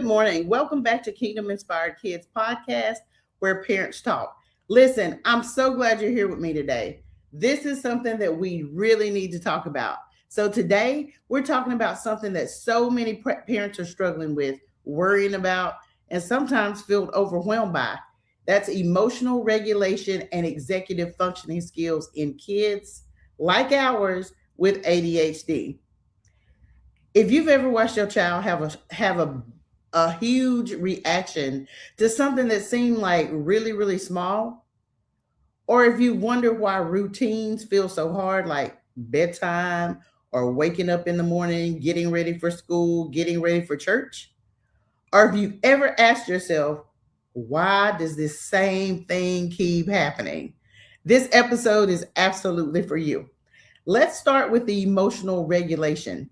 morning. Welcome back to Kingdom Inspired Kidz Podcast, where parents talk. Listen, I'm so glad you're here with me today. This is something that we really need to talk about. So today, we're talking about something that so many parents are struggling with, worrying about, and sometimes feel overwhelmed by. That's emotional regulation and executive functioning skills in kids like ours with ADHD. If you've ever watched your child have a huge reaction to something that seemed like really small, or if you wonder why routines feel so hard, like bedtime or waking up in the morning, getting ready for school, getting ready for church, or if you've ever asked yourself, why does this same thing keep happening? This episode is absolutely for you. Let's start with the emotional regulation.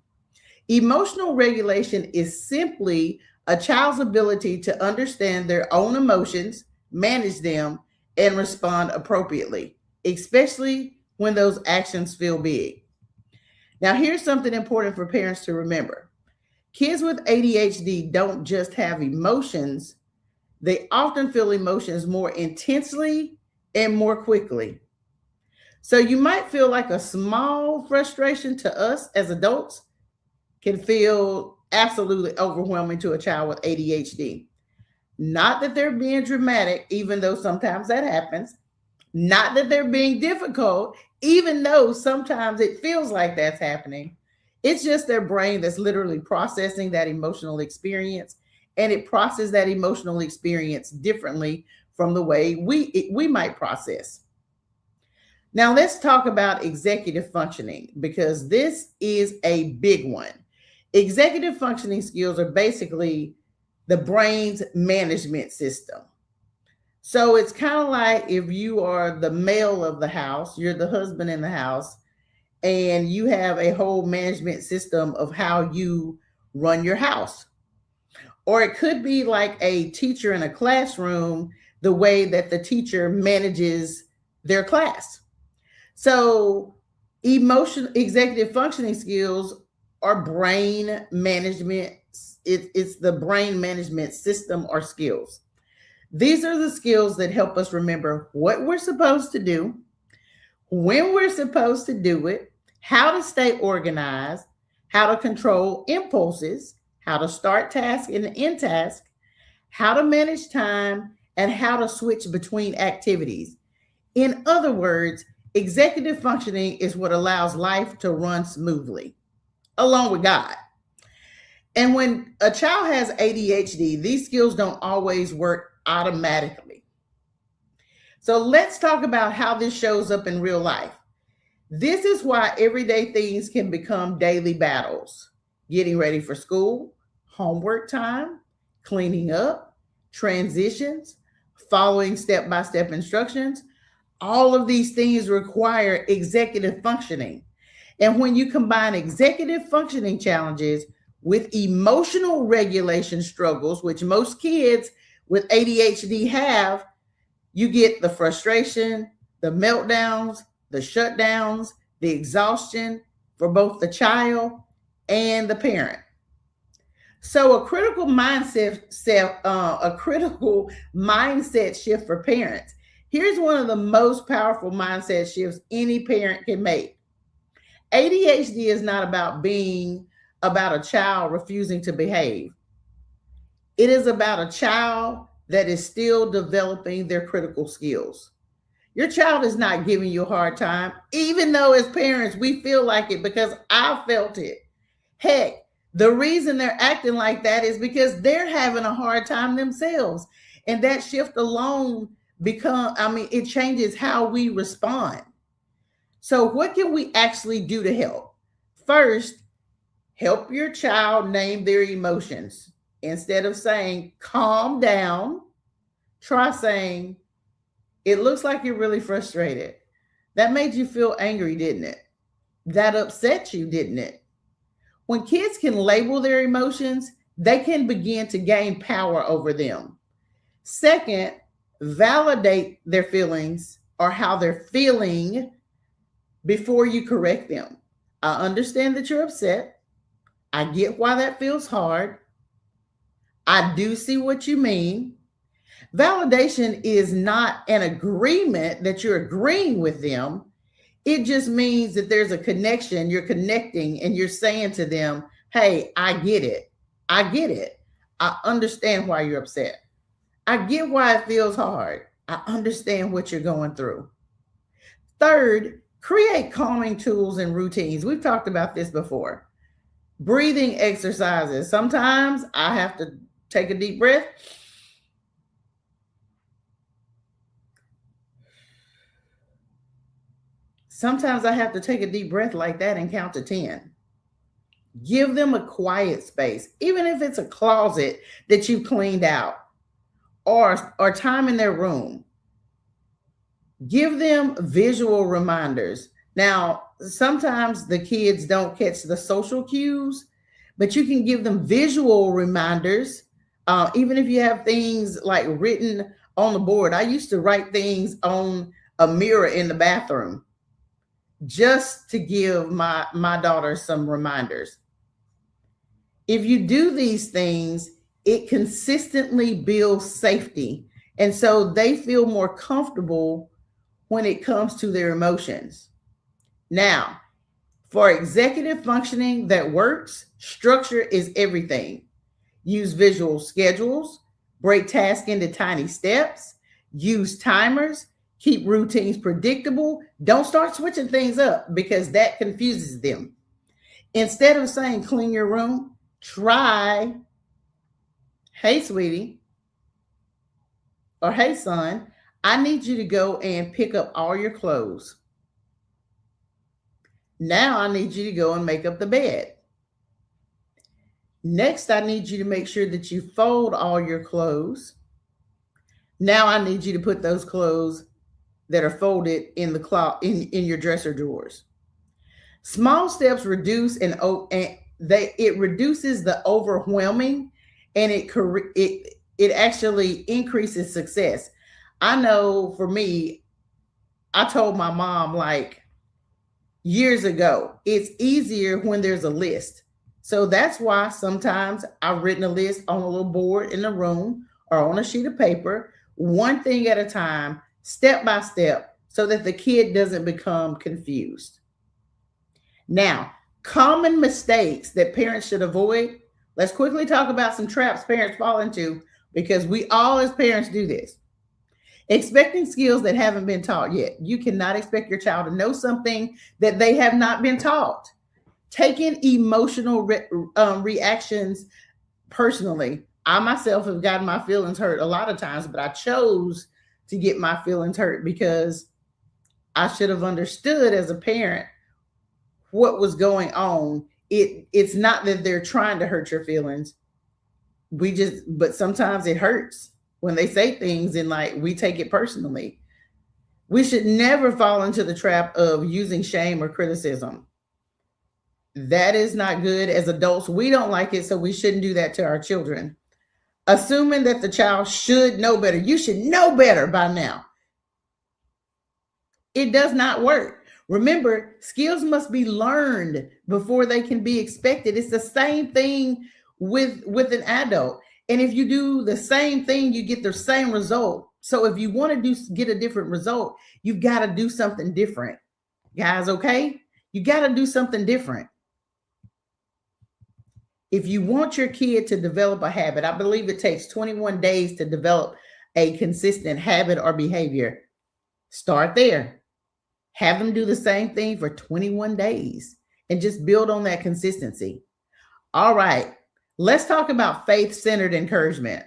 Emotional regulation is simply a child's ability to understand their own emotions, manage them, and respond appropriately, especially when those actions feel big. Now, here's something important for parents to remember. Kids with ADHD don't just have emotions, they often feel emotions more intensely and more quickly. So you might feel like a small frustration to us as adults can feel absolutely overwhelming to a child with ADHD. Not that they're being dramatic, even though sometimes that happens. Not that they're being difficult, even though sometimes it feels like that's happening. It's just their brain that's literally processing that emotional experience, and it processes that emotional experience differently from the way we might process. Now, let's talk about executive functioning because this is a big one. Executive functioning skills are basically the brain's management system. So it's kind of like if you are the male of the house, you're the husband in the house, and you have a whole management system of how you run your house. Or it could be like a teacher in a classroom, the way that the teacher manages their class. So executive functioning skills are brain management. It's the brain management system or skills. These are the skills that help us remember what we're supposed to do, when we're supposed to do it, how to stay organized, how to control impulses, how to start tasks and end tasks, how to manage time, and how to switch between activities. In other words, executive functioning is what allows life to run smoothly, along with God. And when a child has ADHD, these skills don't always work automatically. So let's talk about how this shows up in real life. This is why everyday things can become daily battles. Getting ready for school, homework time, cleaning up, transitions, following step-by-step instructions. All of these things require executive functioning. And when you combine executive functioning challenges with emotional regulation struggles, which most kids with ADHD have, you get the frustration, the meltdowns, the shutdowns, the exhaustion for both the child and the parent. So a critical mindset shift for parents. Here's one of the most powerful mindset shifts any parent can make. ADHD is not about a child refusing to behave. It is about a child that is still developing their critical skills. Your child is not giving you a hard time, even though as parents we feel like it because I felt it. Heck, the reason they're acting like that is because they're having a hard time themselves. And that shift alone it changes how we respond. So what can we actually do to help? First, help your child name their emotions. Instead of saying, calm down, try saying, it looks like you're really frustrated. That made you feel angry, didn't it? That upset you, didn't it? When kids can label their emotions, they can begin to gain power over them. Second, validate their feelings or how they're feeling before you correct them. I understand that you're upset. I get why that feels hard. I do see what you mean. Validation is not an agreement that you're agreeing with them. It just means that there's a connection. You're connecting and you're saying to them, hey, I get it. I get it. I understand why you're upset. I get why it feels hard. I understand what you're going through. Third, create calming tools and routines. We've talked about this before. Breathing exercises. Sometimes I have to take a deep breath. Sometimes I have to take a deep breath like that and count to 10. Give them a quiet space, even if it's a closet that you cleaned out or time in their room. Give them visual reminders. Now, sometimes the kids don't catch the social cues, but you can give them visual reminders. Even if you have things like written on the board. I used to write things on a mirror in the bathroom just to give my daughter some reminders. If you do these things, it consistently builds safety. And so they feel more comfortable when it comes to their emotions. Now, for executive functioning that works, structure is everything. Use visual schedules, break tasks into tiny steps, use timers, keep routines predictable. Don't start switching things up because that confuses them. Instead of saying clean your room, try, hey, sweetie, or hey, son, I need you to go and pick up all your clothes. Now I need you to go and make up the bed. Next, I need you to make sure that you fold all your clothes. Now I need you to put those clothes that are folded in the in your dresser drawers. Small steps reduce it reduces the overwhelming, and it actually increases success. I know for me, I told my mom like years ago, it's easier when there's a list. So that's why sometimes I've written a list on a little board in the room or on a sheet of paper, one thing at a time, step by step, so that the kid doesn't become confused. Now, common mistakes that parents should avoid. Let's quickly talk about some traps parents fall into, because we all as parents do this. Expecting skills that haven't been taught yet. You cannot expect your child to know something that they have not been taught. Taking emotional reactions personally. I myself have gotten my feelings hurt a lot of times, but I chose to get my feelings hurt because I should have understood as a parent what was going on. It's not that they're trying to hurt your feelings. But sometimes it hurts when they say things and like we take it personally. We should never fall into the trap of using shame or criticism. That is not good. As adults, we don't like it, so we shouldn't do that to our children. Assuming that the child should know better. You should know better by now. It does not work. Remember, skills must be learned before they can be expected. It's the same thing with an adult. And if you do the same thing, you get the same result. So if you want to get a different result, you've got to do something different. Guys, okay? You got to do something different. If you want your kid to develop a habit, I believe it takes 21 days to develop a consistent habit or behavior. Start there. Have them do the same thing for 21 days and just build on that consistency. All right, let's talk about faith-centered encouragement.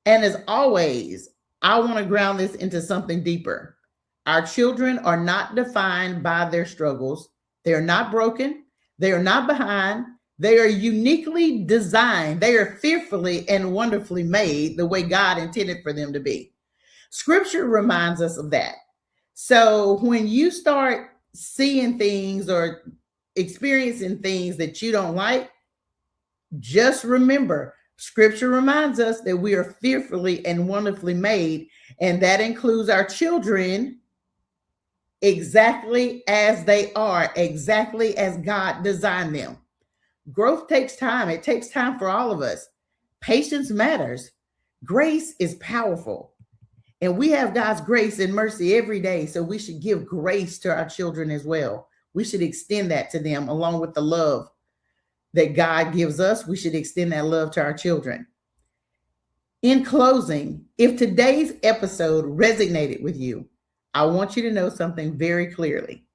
And as always, I want to ground this into something deeper. Our children are not defined by their struggles. They are not broken. They are not behind. They are uniquely designed. They are fearfully and wonderfully made the way God intended for them to be. Scripture reminds us of that. So when you start seeing things or experiencing things that you don't like, just remember, Scripture reminds us that we are fearfully and wonderfully made, and that includes our children exactly as they are, exactly as God designed them. Growth takes time. It takes time for all of us. Patience matters. Grace is powerful. And we have God's grace and mercy every day. So we should give grace to our children as well. We should extend that to them along with the love that God gives us. We should extend that love to our children. In closing, if today's episode resonated with you, I want you to know something very clearly.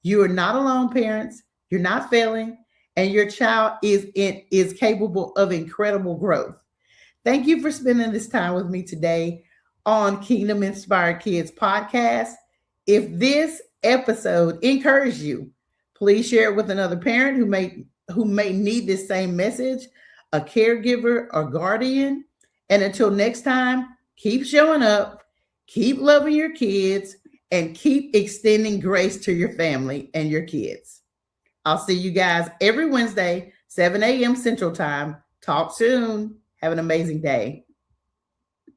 You are not alone, parents. You're not failing, and your child is capable of incredible growth. Thank you for spending this time with me today on Kingdom Inspired Kidz Podcast. If this episode encouraged you, please share it with another parent who may need this same message, a caregiver or guardian. And until next time, keep showing up, keep loving your kids, and keep extending grace to your family and your kids. I'll see you guys every Wednesday, 7 a.m. Central Time. Talk soon. Have an amazing day.